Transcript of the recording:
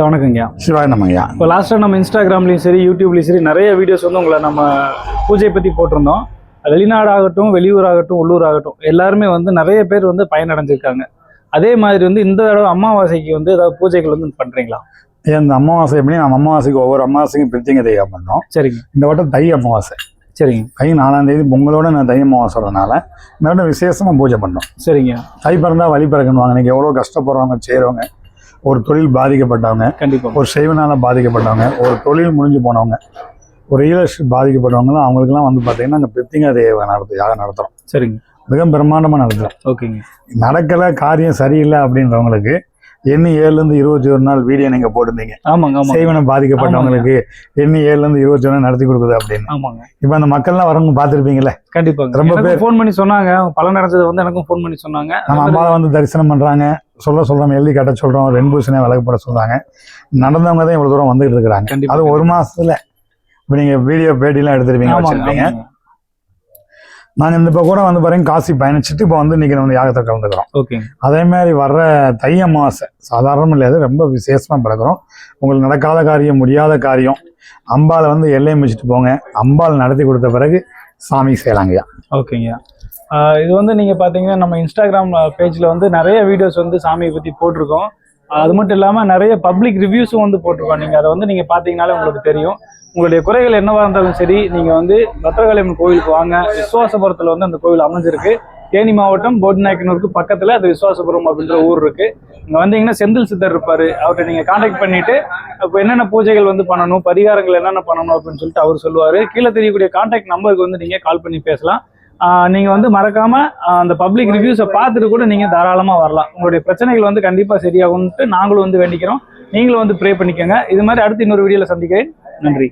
வணக்கங்கய்யா. சிவாய் நமங்கய்யா. இப்போ லாஸ்ட்டாக நம்ம இன்ஸ்டாகிராம்லேயும் சரி யூடியூப்லேயும் சரி நிறைய வீடியோஸ் வந்து உங்களை நம்ம பூஜை பற்றி போட்டிருந்தோம். வெளிநாடாகட்டும், வெளியூர் ஆகட்டும், உள்ளூர் ஆகட்டும், எல்லாருமே வந்து நிறைய பேர் வந்து பயனடைஞ்சிருக்காங்க. அதே மாதிரி வந்து இந்த தடவை அமாவாசைக்கு வந்து ஏதாவது பூஜைகள் வந்து பண்ணுறீங்களா? இந்த அமாவாசை எப்படி நம்ம அமாவாசைக்கு ஒவ்வொரு அமாவாசைக்கும் பிரித்திங்க தெய்வம் பண்ணோம். சரிங்க. இந்த வட்டம் தை அமாவாசை. சரிங்க. தை 4ஆம் தேதி பொங்கலோட நான் தை அமாவாசை வரதுனால இந்த வட்டம் விசேஷமாக பூஜை பண்ணோம். சரிங்க. தை பிறந்தா வழி பிறக்கணுவாங்க. இன்னைக்கு எவ்வளோ கஷ்டப்படுறவங்க, செய்கிறவங்க, ஒரு தொழில் பாதிக்கப்பட்டவங்க, கண்டிப்பாக ஒரு செய்வனால பாதிக்கப்பட்டவங்க, ஒரு தொழில் முடிஞ்சு போனவங்க, ஒரு ரியல் எஸ்டேட் பாதிக்கப்பட்டவங்களாம் அவங்களுக்குலாம் வந்து பார்த்தீங்கன்னா இந்த பிரித்திங்க தெய்வம் நடத்துகிறோம். சரிங்க. மிக பிரம்மாண்டமாக நடத்துகிறோம். ஓகேங்க. நடக்கலை, காரியம் சரியில்லை அப்படின்றவங்களுக்கு எண்ணி 7லேருந்து 21 நாள் வீடியோ நீங்கள் போட்டிருந்தீங்க. ஆமாங்க. செய்வனை பாதிக்கப்பட்டவங்களுக்கு எண்ணி 7லேருந்து 21 நாள் நடத்தி கொடுக்குது அப்படின்னு. ஆமாங்க. இப்போ அந்த மக்கள்லாம் வரவங்க பார்த்துருப்பீங்களே. கண்டிப்பாக. ரொம்ப பேர் ஃபோன் பண்ணி சொன்னாங்க, பலன் அடைஞ்சது வந்து எனக்கும் ஃபோன் பண்ணி சொன்னாங்க. நம்ம அம்மாவை வந்து தரிசனம் பண்ணுறாங்க, சொல்கிறோம், எழுதி கட்ட சொல்கிறோம், வெண்பூசனே விளக்கப்பட சொல்கிறாங்க. நடந்தவங்க தான் இவ்வளோ தூரம் வந்துகிட்டு இருக்கிறாங்க. அது ஒரு மாதத்துல இப்போ நீங்கள் வீடியோ பேட்டிலாம் எடுத்துருப்பீங்க, வச்சுருப்பீங்க. நாங்கள் இந்த இப்போ கூட வந்து பாருங்க காசி பயணிச்சுட்டு இப்போ வந்து இன்றைக்கி நம்ம யாகத்தை கலந்துக்கிறோம். ஓகே. அதே மாதிரி வர்ற தை அமாவாசை சாதாரணம் இல்லையாது, ரொம்ப விசேஷமாக பிறக்கிறோம். உங்களுக்கு நடக்காத காரியம், முடியாத காரியம், அம்பாவை வந்து எல்லையை மிச்சிட்டு போங்க. அம்பாள் நடத்தி கொடுத்த பிறகு சாமி செய்யலாங்கய்யா. ஓகேங்கய்யா. இது வந்து நீங்கள் பார்த்தீங்கன்னா நம்ம இன்ஸ்டாகிராம் பேஜில் வந்து நிறைய வீடியோஸ் வந்து சாமியை பற்றி போட்டிருக்கோம். அது மட்டும் இல்லாமல் நிறைய பப்ளிக் ரிவ்யூஸும் வந்து போட்டிருக்கோம். நீங்கள் அதை வந்து நீங்கள் பார்த்தீங்கனாலே உங்களுக்கு தெரியும். உங்களுடைய குறைகள் என்னவாக இருந்தாலும் சரி, நீங்கள் வந்து பத்ரகாளியம்மன் கோவிலுக்கு வாங்க. விசுவாசபுரத்தில் வந்து அந்த கோவில் அமைஞ்சிருக்கு. தேனி மாவட்டம் போட்நாயக்கனூருக்கு பக்கத்தில் அது விசுவாசபுரம் அப்படின்ற ஊர் இருக்குது. இங்கே வந்தீங்கன்னா செந்தில் சித்தர் இருப்பார். அவர்கிட்ட நீங்கள் கான்டாக்ட் பண்ணிவிட்டு இப்போ என்னென்ன பூஜைகள் வந்து பண்ணணும், பரிகாரங்கள் என்னென்ன பண்ணணும் அப்படின்னு சொல்லிட்டு அவர் சொல்லுவார். கீழே தெரியக்கூடிய கான்டாக்ட் நம்பருக்கு வந்து நீங்கள் கால் பண்ணி பேசலாம். நீங்கள் வந்து மறக்காமல் அந்த பப்ளிக் ரிவ்யூஸை பார்த்துட்டு கூட நீங்கள் தாராளமாக வரலாம். உங்களுடைய பிரச்சனைகள் வந்து கண்டிப்பாக சரியாகும்ட்டு நாங்களும் வந்து வேண்டிக்கிறோம். நீங்களும் வந்து ப்ரே பண்ணிக்கோங்க. இது மாதிரி அடுத்து இன்னொரு வீடியோவில் சந்திக்கிறேன். நன்றி.